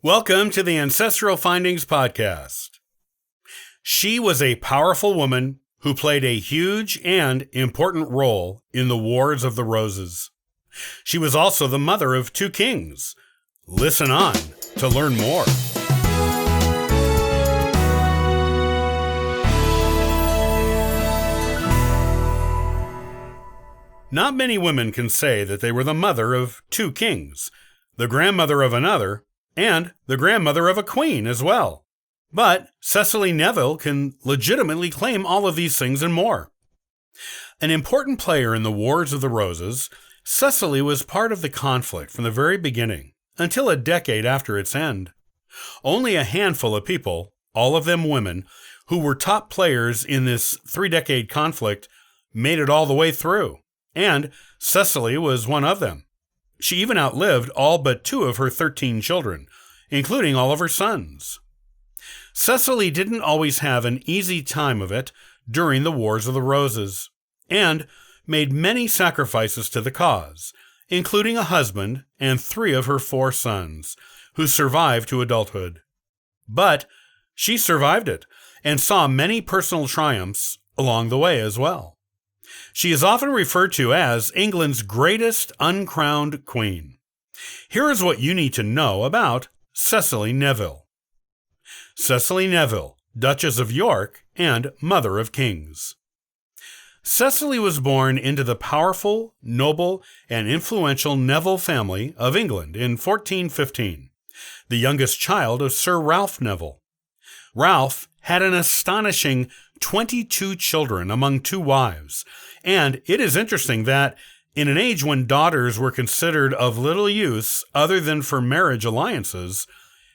Welcome to the Ancestral Findings Podcast. She was a powerful woman who played a huge and important role in the Wars of the Roses. She was also the mother of 2 kings. Listen on to learn more. Not many women can say that they were the mother of 2 kings, the grandmother of another, and the grandmother of a queen as well. But Cecily Neville can legitimately claim all of these things and more. An important player in the Wars of the Roses, Cecily was part of the conflict from the very beginning until a decade after its end. Only a handful of people, all of them women, who were top players in this 3-decade conflict made it all the way through, and Cecily was one of them. She even outlived all but 2 of her 13 children, including all of her sons. Cecily didn't always have an easy time of it during the Wars of the Roses, and made many sacrifices to the cause, including a husband and 3 of her 4 sons, who survived to adulthood. But she survived it, and saw many personal triumphs along the way as well. She is often referred to as England's greatest uncrowned queen. Here is what you need to know about Cecily Neville. Cecily Neville, Duchess of York and Mother of Kings. Cecily was born into the powerful, noble, and influential Neville family of England in 1415, the youngest child of Sir Ralph Neville. Ralph had an astonishing 22 children among 2 wives, and it is interesting that, in an age when daughters were considered of little use other than for marriage alliances,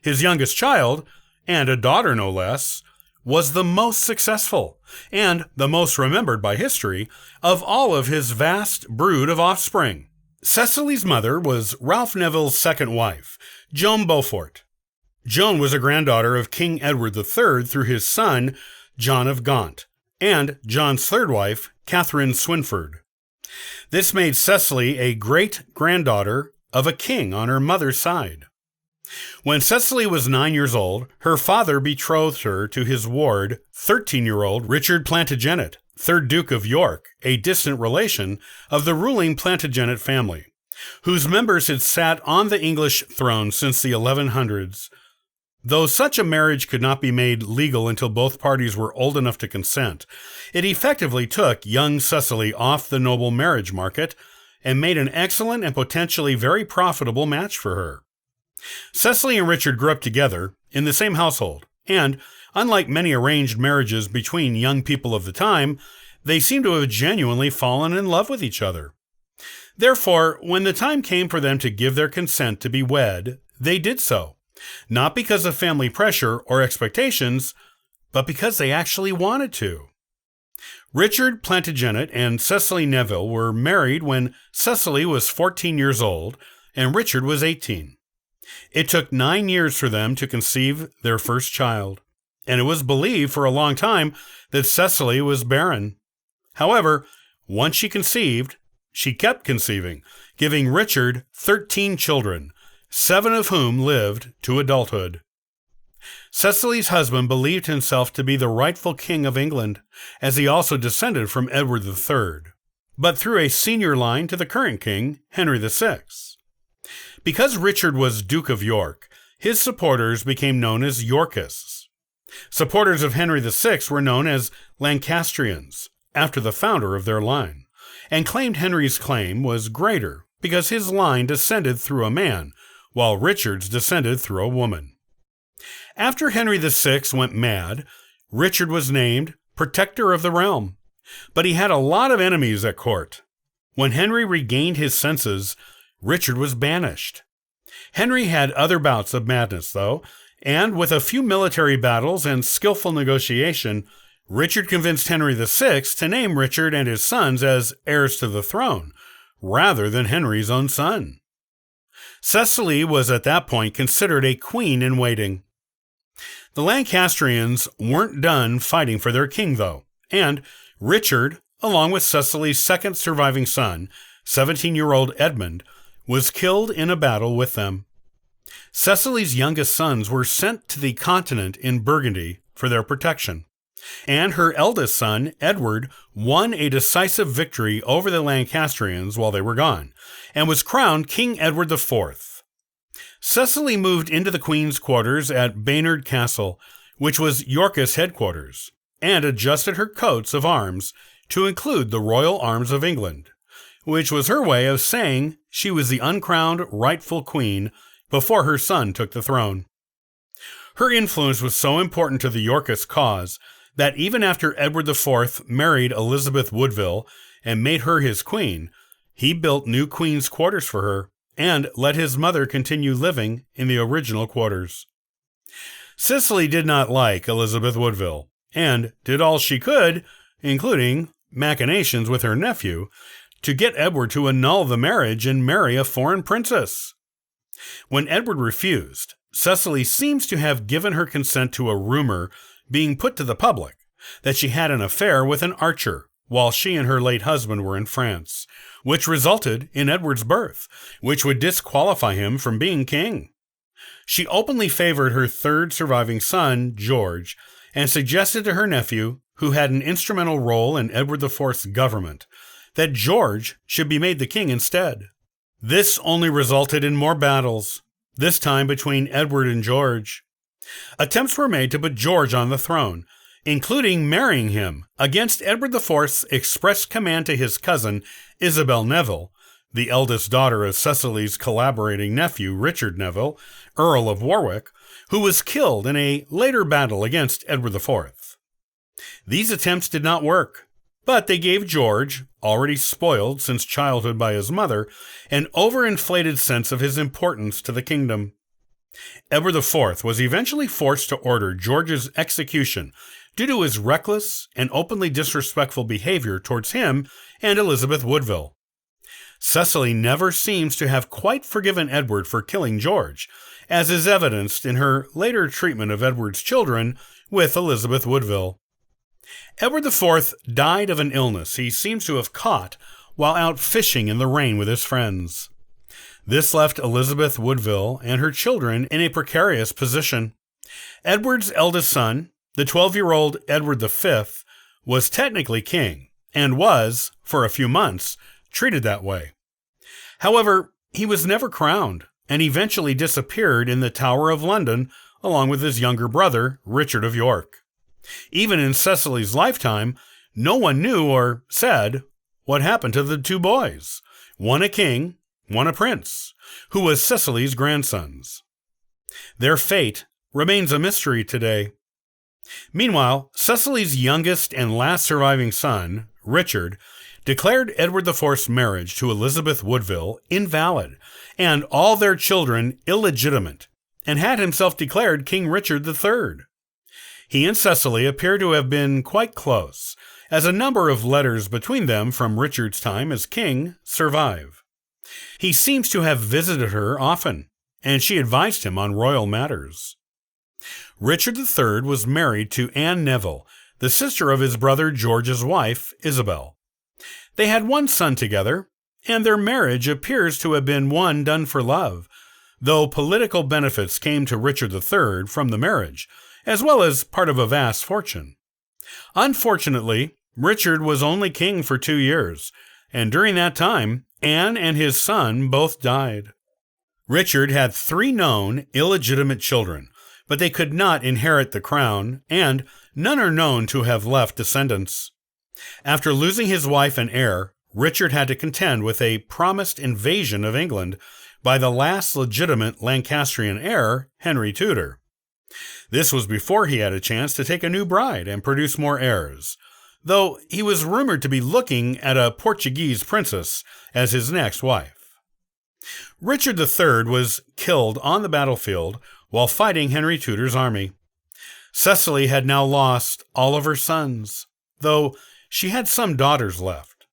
his youngest child, and a daughter no less, was the most successful and the most remembered by history of all of his vast brood of offspring. Cecily's mother was Ralph Neville's second wife, Joan Beaufort. Joan was a granddaughter of King Edward III through his son, John of Gaunt, and John's third wife, Catherine Swynford. This made Cecily a great-granddaughter of a king on her mother's side. When Cecily was 9 years old, her father betrothed her to his ward, 13-year-old Richard Plantagenet, 3rd Duke of York, a distant relation of the ruling Plantagenet family, whose members had sat on the English throne since the 1100s. Though such a marriage could not be made legal until both parties were old enough to consent, it effectively took young Cecily off the noble marriage market and made an excellent and potentially very profitable match for her. Cecily and Richard grew up together in the same household, and, unlike many arranged marriages between young people of the time, they seem to have genuinely fallen in love with each other. Therefore, when the time came for them to give their consent to be wed, they did so. Not because of family pressure or expectations, but because they actually wanted to. Richard Plantagenet and Cecily Neville were married when Cecily was 14 years old and Richard was 18. It took 9 years for them to conceive their first child, and it was believed for a long time that Cecily was barren. However, once she conceived, she kept conceiving, giving Richard 13 children, 7 of whom lived to adulthood. Cecily's husband believed himself to be the rightful king of England, as he also descended from Edward III, but through a senior line to the current king, Henry VI. Because Richard was Duke of York, his supporters became known as Yorkists. Supporters of Henry VI were known as Lancastrians, after the founder of their line, and claimed Henry's claim was greater because his line descended through a man, while Richard's descended through a woman. After Henry VI went mad, Richard was named Protector of the Realm, but he had a lot of enemies at court. When Henry regained his senses, Richard was banished. Henry had other bouts of madness, though, and with a few military battles and skillful negotiation, Richard convinced Henry VI to name Richard and his sons as heirs to the throne, rather than Henry's own son. Cecily was at that point considered a queen in waiting. The Lancastrians weren't done fighting for their king, though, and Richard, along with Cecily's second surviving son, 17-year-old Edmund, was killed in a battle with them. Cecily's youngest sons were sent to the continent in Burgundy for their protection, and her eldest son, Edward, won a decisive victory over the Lancastrians while they were gone, and was crowned King Edward IV. Cecily moved into the Queen's quarters at Baynard Castle, which was Yorkist headquarters, and adjusted her coats of arms to include the royal arms of England, which was her way of saying she was the uncrowned rightful queen before her son took the throne. Her influence was so important to the Yorkist cause that even after Edward IV married Elizabeth Woodville and made her his queen, he built new queen's quarters for her and let his mother continue living in the original quarters. Cecily did not like Elizabeth Woodville and did all she could, including machinations with her nephew, to get Edward to annul the marriage and marry a foreign princess. When Edward refused, Cecily seems to have given her consent to a rumor being put to the public that she had an affair with an archer while she and her late husband were in France, which resulted in Edward's birth, which would disqualify him from being king. She openly favored her third surviving son, George, and suggested to her nephew, who had an instrumental role in Edward IV's government, that George should be made the king instead. This only resulted in more battles, this time between Edward and George. Attempts were made to put George on the throne, including marrying him against Edward IV's express command to his cousin, Isabel Neville, the eldest daughter of Cecily's collaborating nephew, Richard Neville, Earl of Warwick, who was killed in a later battle against Edward IV. These attempts did not work, but they gave George, already spoiled since childhood by his mother, an overinflated sense of his importance to the kingdom. Edward IV was eventually forced to order George's execution due to his reckless and openly disrespectful behavior towards him and Elizabeth Woodville. Cecily never seems to have quite forgiven Edward for killing George, as is evidenced in her later treatment of Edward's children with Elizabeth Woodville. Edward IV died of an illness he seems to have caught while out fishing in the rain with his friends. This left Elizabeth Woodville and her children in a precarious position. Edward's eldest son, the 12-year-old Edward V, was technically king and was, for a few months, treated that way. However, he was never crowned and eventually disappeared in the Tower of London along with his younger brother, Richard of York. Even in Cecily's lifetime, no one knew or said what happened to the two boys, one a king, one a prince, who was Cecily's grandsons. Their fate remains a mystery today. Meanwhile, Cecily's youngest and last surviving son, Richard, declared Edward IV's marriage to Elizabeth Woodville invalid and all their children illegitimate, and had himself declared King Richard III. He and Cecily appear to have been quite close, as a number of letters between them from Richard's time as king survive. He seems to have visited her often, and she advised him on royal matters. Richard III was married to Anne Neville, the sister of his brother George's wife, Isabel. They had one son together, and their marriage appears to have been one done for love, though political benefits came to Richard III from the marriage, as well as part of a vast fortune. Unfortunately, Richard was only king for 2 years, and during that time, Anne and his son both died. Richard had 3 known illegitimate children, but they could not inherit the crown, and none are known to have left descendants. After losing his wife and heir, Richard had to contend with a promised invasion of England by the last legitimate Lancastrian heir, Henry Tudor. This was before he had a chance to take a new bride and produce more heirs, though he was rumored to be looking at a Portuguese princess as his next wife. Richard III was killed on the battlefield while fighting Henry Tudor's army. Cecily had now lost all of her sons, though she had some daughters left.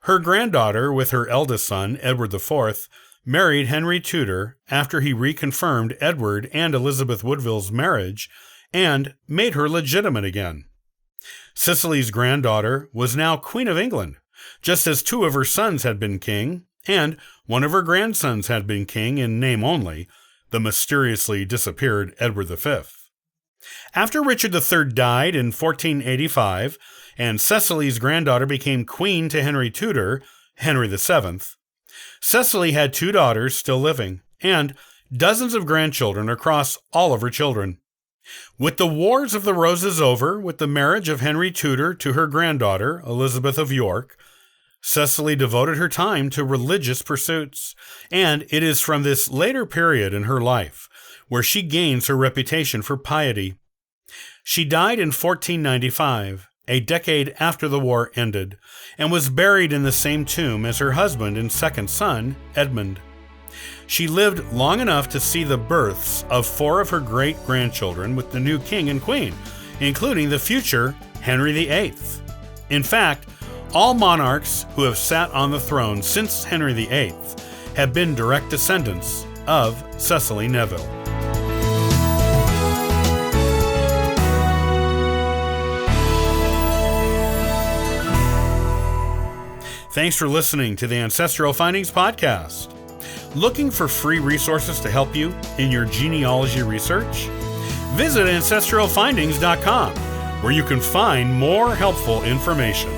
Her granddaughter, with her eldest son, Edward IV, married Henry Tudor after he reconfirmed Edward and Elizabeth Woodville's marriage and made her legitimate again. Cecily's granddaughter was now Queen of England, just as 2 of her sons had been king, and one of her grandsons had been king in name only, the mysteriously disappeared Edward V. After Richard III died in 1485, and Cecily's granddaughter became queen to Henry Tudor, Henry VII, Cecily had 2 daughters still living, and dozens of grandchildren across all of her children. With the Wars of the Roses over, with the marriage of Henry Tudor to her granddaughter, Elizabeth of York, Cecily devoted her time to religious pursuits, and it is from this later period in her life where she gains her reputation for piety. She died in 1495, a decade after the war ended, and was buried in the same tomb as her husband and second son, Edmund. She lived long enough to see the births of 4 of her great-grandchildren with the new king and queen, including the future Henry VIII. In fact, all monarchs who have sat on the throne since Henry VIII have been direct descendants of Cecily Neville. Thanks for listening to the Ancestral Findings Podcast. Looking for free resources to help you in your genealogy research? Visit ancestralfindings.com, where you can find more helpful information.